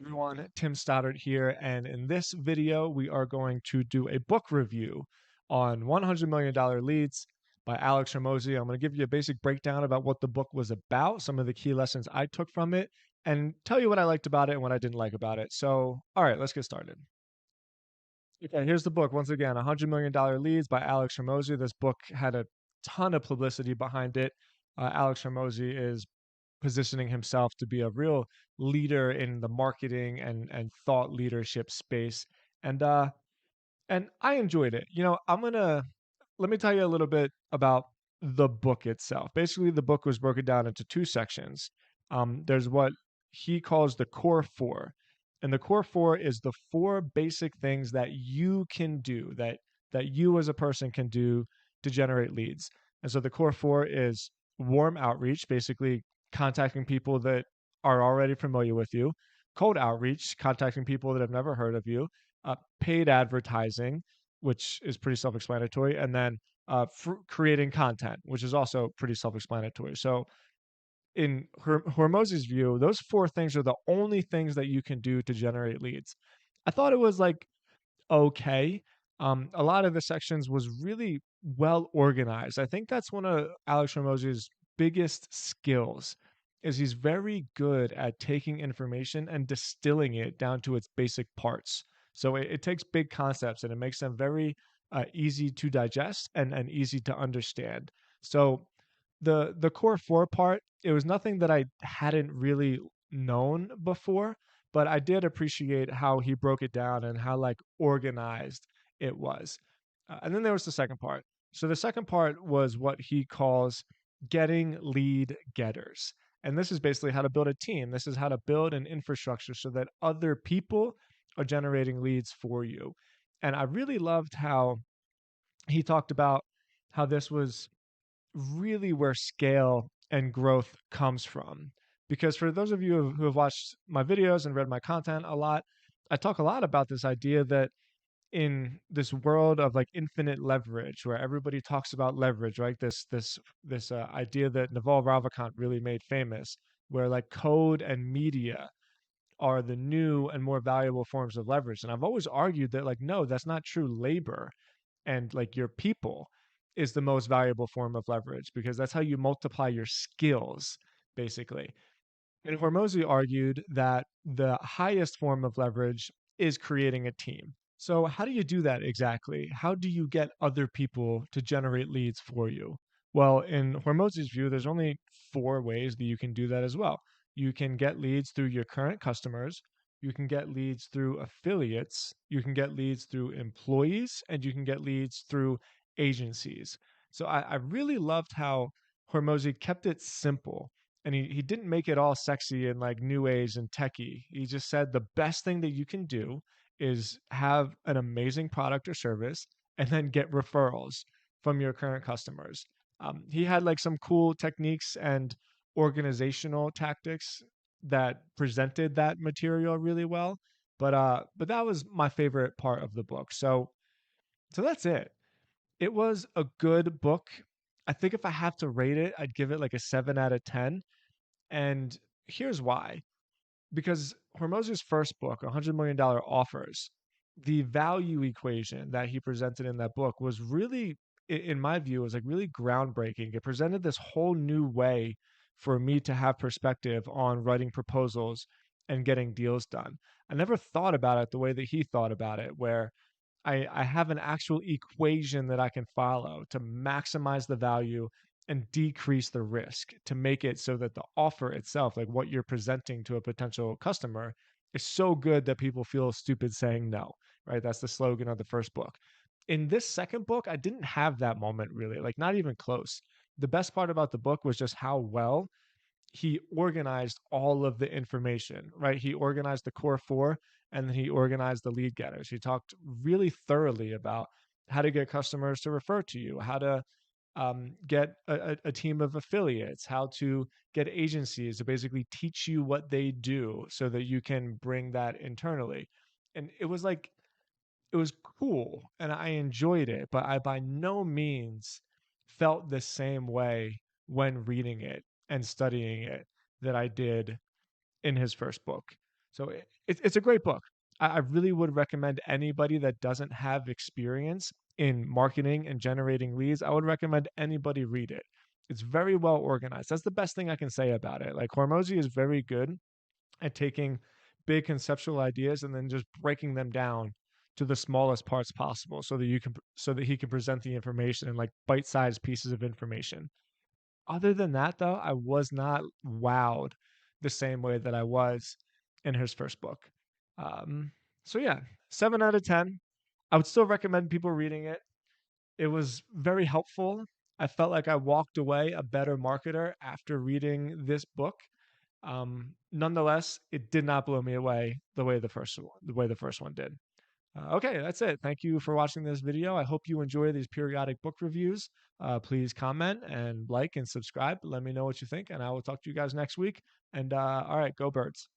Everyone, Tim Stoddard here, and in this video, we are going to do a book review on $100 Million Leads by Alex Ramosy. I'm going to give you a basic breakdown about what the book was about, some of the key lessons I took from it, and tell you what I liked about it and what I didn't like about it. So, all right, let's get started. Okay, here's the book. Once again, $100 Million Leads by Alex Ramosy. This book had a ton of publicity behind it. Alex Ramosy is positioning himself to be a real leader in the marketing and thought leadership space. And and I enjoyed it. Let me tell you a little bit about the book itself. Basically, the book was broken down into two sections. There's what he calls the core four, and the core four is the four basic things that you can do that you as a person can do to generate leads. And so the core four is warm outreach, basically contacting people that are already familiar with you; cold outreach, contacting people that have never heard of you; paid advertising, which is pretty self-explanatory, and then creating content, which is also pretty self-explanatory. So, in Hormozy's view, those four things are the only things that you can do to generate leads. I thought it was like okay. A lot of the sections was really well organized. I think that's one of Alex Ramosy's biggest skills is he's very good at taking information and distilling it down to its basic parts. So it takes big concepts and it makes them very easy to digest and easy to understand. So the core four part, it was nothing that I hadn't really known before, but I did appreciate how he broke it down and how like organized it was. And then there was the second part. So the second part was what he calls getting lead getters. And this is basically how to build a team. This is how to build an infrastructure so that other people are generating leads for you. And I really loved how he talked about how this was really where scale and growth comes from. Because for those of you who have watched my videos and read my content a lot, I talk a lot about this idea that in this world of like infinite leverage, where everybody talks about leverage, right? This idea that Naval Ravikant really made famous, where like code and media are the new and more valuable forms of leverage. And I've always argued that like no, that's not true. Labor and like your people is the most valuable form of leverage because that's how you multiply your skills, basically. And Hormozy argued that the highest form of leverage is creating a team. So, how do you do that exactly? How do you get other people to generate leads for you? Well, in Hormozy's view, there's only four ways that you can do that as well. You can get leads through your current customers, you can get leads through affiliates, you can get leads through employees, and you can get leads through agencies. So, I really loved how Hormozy kept it simple and he didn't make it all sexy and like new age and techie. He just said the best thing that you can do is have an amazing product or service and then get referrals from your current customers. He had like some cool techniques and organizational tactics that presented that material really well. But that was my favorite part of the book. So that's it. It was a good book. I think if I have to rate it, I'd give it like a 7 out of 10, and here's why. Because Hormozy's first book, $100 Million Offers, the value equation that he presented in that book was really, in my view, was like really groundbreaking. It presented this whole new way for me to have perspective on writing proposals and getting deals done. I never thought about it the way that he thought about it, where I have an actual equation that I can follow to maximize the value and decrease the risk to make it so that the offer itself, like what you're presenting to a potential customer, is so good that people feel stupid saying no, right? That's the slogan of the first book. In this second book, I didn't have that moment really, like not even close. The best part about the book was just how well he organized all of the information, right? He organized the core four and then he organized the lead getters. He talked really thoroughly about how to get customers to refer to you, how to get a team of affiliates, how to get agencies to basically teach you what they do so that you can bring that internally. And it was like, it was cool and I enjoyed it, but I by no means felt the same way when reading it and studying it that I did in his first book. So it's a great book. I really would recommend anybody that doesn't have experience in marketing and generating leads. I would recommend anybody read it. It's very well organized. That's the best thing I can say about it. Like Hormozy is very good at taking big conceptual ideas and then just breaking them down to the smallest parts possible so that he can present the information in like bite-sized pieces of information. Other than that, though, I was not wowed the same way that I was in his first book. Um, so yeah, 7 out of 10. I would still recommend people reading it. It was very helpful. I felt like I walked away a better marketer after reading this book. Nonetheless, it did not blow me away the way the first one did. Okay, that's it. Thank you for watching this video. I hope you enjoy these periodic book reviews. Please comment and like and subscribe. Let me know what you think, and I will talk to you guys next week. And all right, go Birds.